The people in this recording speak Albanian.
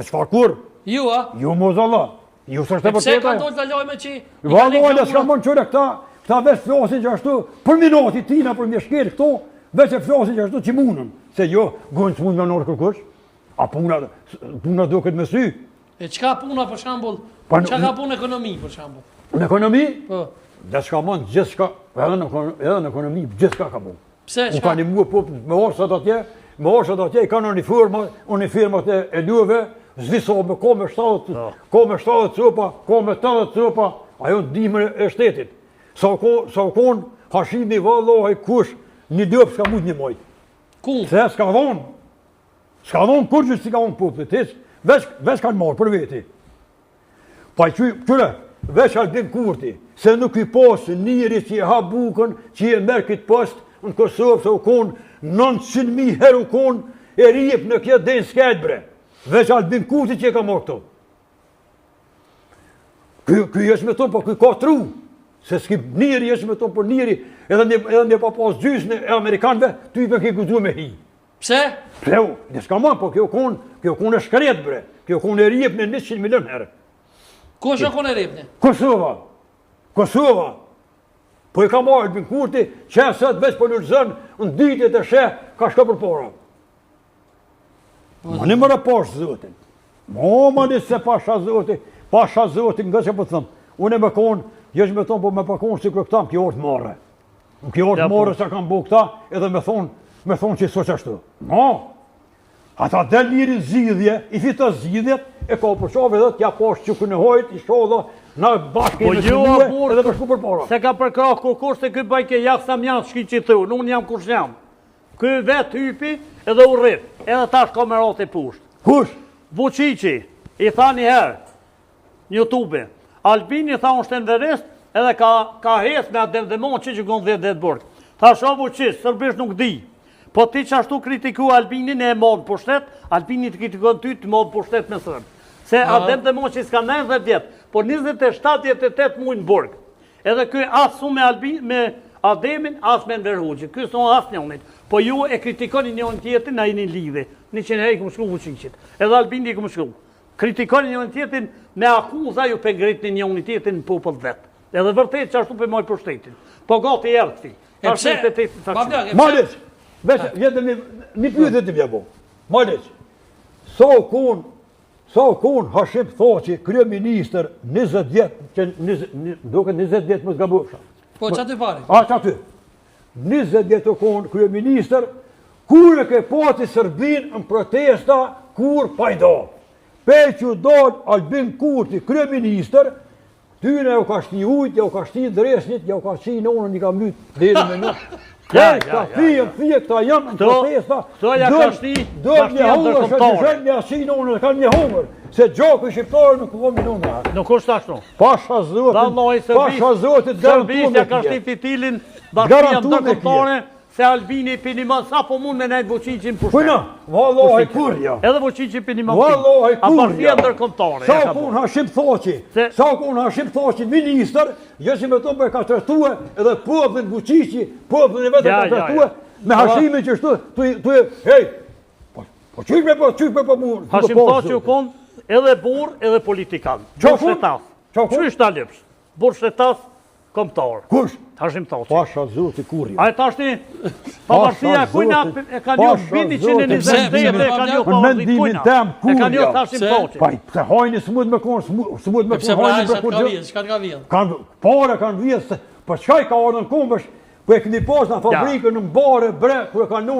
Çfarë kur? Ju, a? Ju mozalla. Ju s'është e Pse vërtetë. ka ndodhur të lajme që... Valloja s'ka mund çore këta veç flasin që ashtu, për minuti tina për mjeshkel këto, veç e flasin që ashtu që mundën. Se jo, gojnë s'mund nga nërë kërkush. A puna duket me sy. E qka puna për shambull? Qa ka punë ekonomi për shambull? Në ekonomi? Po. Dhe s'ka mund gjithë shka, edhe në ekonomi gjithë shka ka mund. Pse, U qka? ka një mua popë me orsat atje, i kanë uniformat e luve, zvisohme, ka me 70 copa, ka me 80 copa, ajo në dimër e shtetit. Sa u konë, hashimi vallohaj kush, një lëpë s'ka mund një moj. Ku? Se s'ka dhonë. S'ka dhonë kur që s'ka dhonë popët, veç kanë marë për veti. Pa qyre, veç Albin Kurti, se nuk i posë njëri që i ha bukën, që i merë këtë post në Kosovë, se u konë 900.000 herë u konë, e rjep në kjo denë s'ket bre. Veç Albin Kurti që i ka marë këto. Ky jesh me tonë, po ky ka tru. Se s'ki njëri jesh me tonë, por njëri, edhe një pa pas gjysën e Amerikanëve, ty i për ki guzu me hi. Pse? Pse, në s'ka man, po kjo konë e shkret bre. Kjo konë e rjep në 100 milion herë. Ku është konë e repne? Kosova. Po i ka marrë Albin Kurti, që e sëtë veç për lërëzën, në ditit e sheh, ka shka për para. Ma një mërë pashë zotin. Ma një se pasha zotin, nga që po të thëmë. Unë e me konë, jesh me tonë, po me përkonë si kërë këta, më kjo orë të marrë. Më kjo orë të marrë që kam bu këta, edhe me thonë që i so qashtu. Ma, ata del njëri zidhje, i fita zidhjet, e ka përshave dhe t'ja pashë që kënë hojt, i shodha, na bashkë e me shmue, edhe me shku për para. Se ka përkrah kur se këj bajke jakë sa mjanë shki që të unë jam kush jam. Këj vetë hypi edhe u rrip, edhe tash ka me ratë e pushtë. Kush? Vučići, i tha një herë, një YouTube, Albini tha unë shten verest, edhe ka hes me atë demon që gënë 10 dhe të burg. Tha sho Vučić, sërbisht nuk di. Po ti që ashtu kritiku Albinin e modë për shtet, Albini të kritikon ty të modë për shtet me sërbë. Se Adem dhe Moqi s'ka 90 vjetë, por 27-28 mujnë në burg. Edhe këj asu me Ademin, as me Nverhuqit. Këj son as njonit. Po ju e kritikoni njën tjetin, a i një lidhe. 100 herë i këmë shku Vučićit. Edhe Albini i këmë shku. Kritikoni njën tjetin, me akuza ju pe ngrit njën tjetin në popull vetë. Edhe vërtet që ashtu pe moj për shtetin. Po gati e rëtë fi. E pse? Maliq, vetëm një pyetje të vjebo. Maliq, sa u konë Hashim Thaçi, kryeministër 20 vjetë, duke 20 vjetë më zgabofsha. Po, që aty pari? A, që aty. 20 vjetë u konë kryeministër, kur e ke pati Sërbin në protesta, kur pajda. Pej që dalë Albin Kurti, kryeministër, tyne u ka shti ujtë, ja u ka shti dresnit, ja u ka shti nonën, i ka mytë dheri me në. Këta fije, këta janë në protesta, dërë një hongër, që të zhenë një asin onë, dhe kanë një hongër, se gjoku i shqiptarë nuk kom një onë. Nuk është ashtu. Pasha zotit, Sërbishtja ka shti fitilin, bashkia ndërkombëtare, se Albini pinimon, sa po mund me nejtë Vučićin për shtet. Puna, vallohaj kurja. Edhe Vučićin pinimon Vallohaj kurja. A bashkia ndërkombëtare. Sa kun Hashim Thaçi, minister, jeshim e tonë për e ka tërtue, edhe popullin Vučići, popullin e vetë ka tërtue, me Hashimin që shtu, hej, po qyshme po mu. Hashim Thaçi u konë edhe burr, edhe politikan. Burr shtetas. Qysh ta lëpsh? Burr shtetas, kombëtar. Kush? Hashim Thaçi. Pasha zoti kurja. A e tashti, pavarësia kujna e ka njohë Bini 120 dhe e ka njohë pavarësi kujna. E ka njohë Hashim Thaçi. Pa, se hajni s'mud me konë, s'mud me konë hajni për kur gjë. Shka t'ka vjen? Pare kanë vjen, për qka i ka ardhën kombësh, ku e këni pas në fabrikën në mbare bre, ku e ka nënë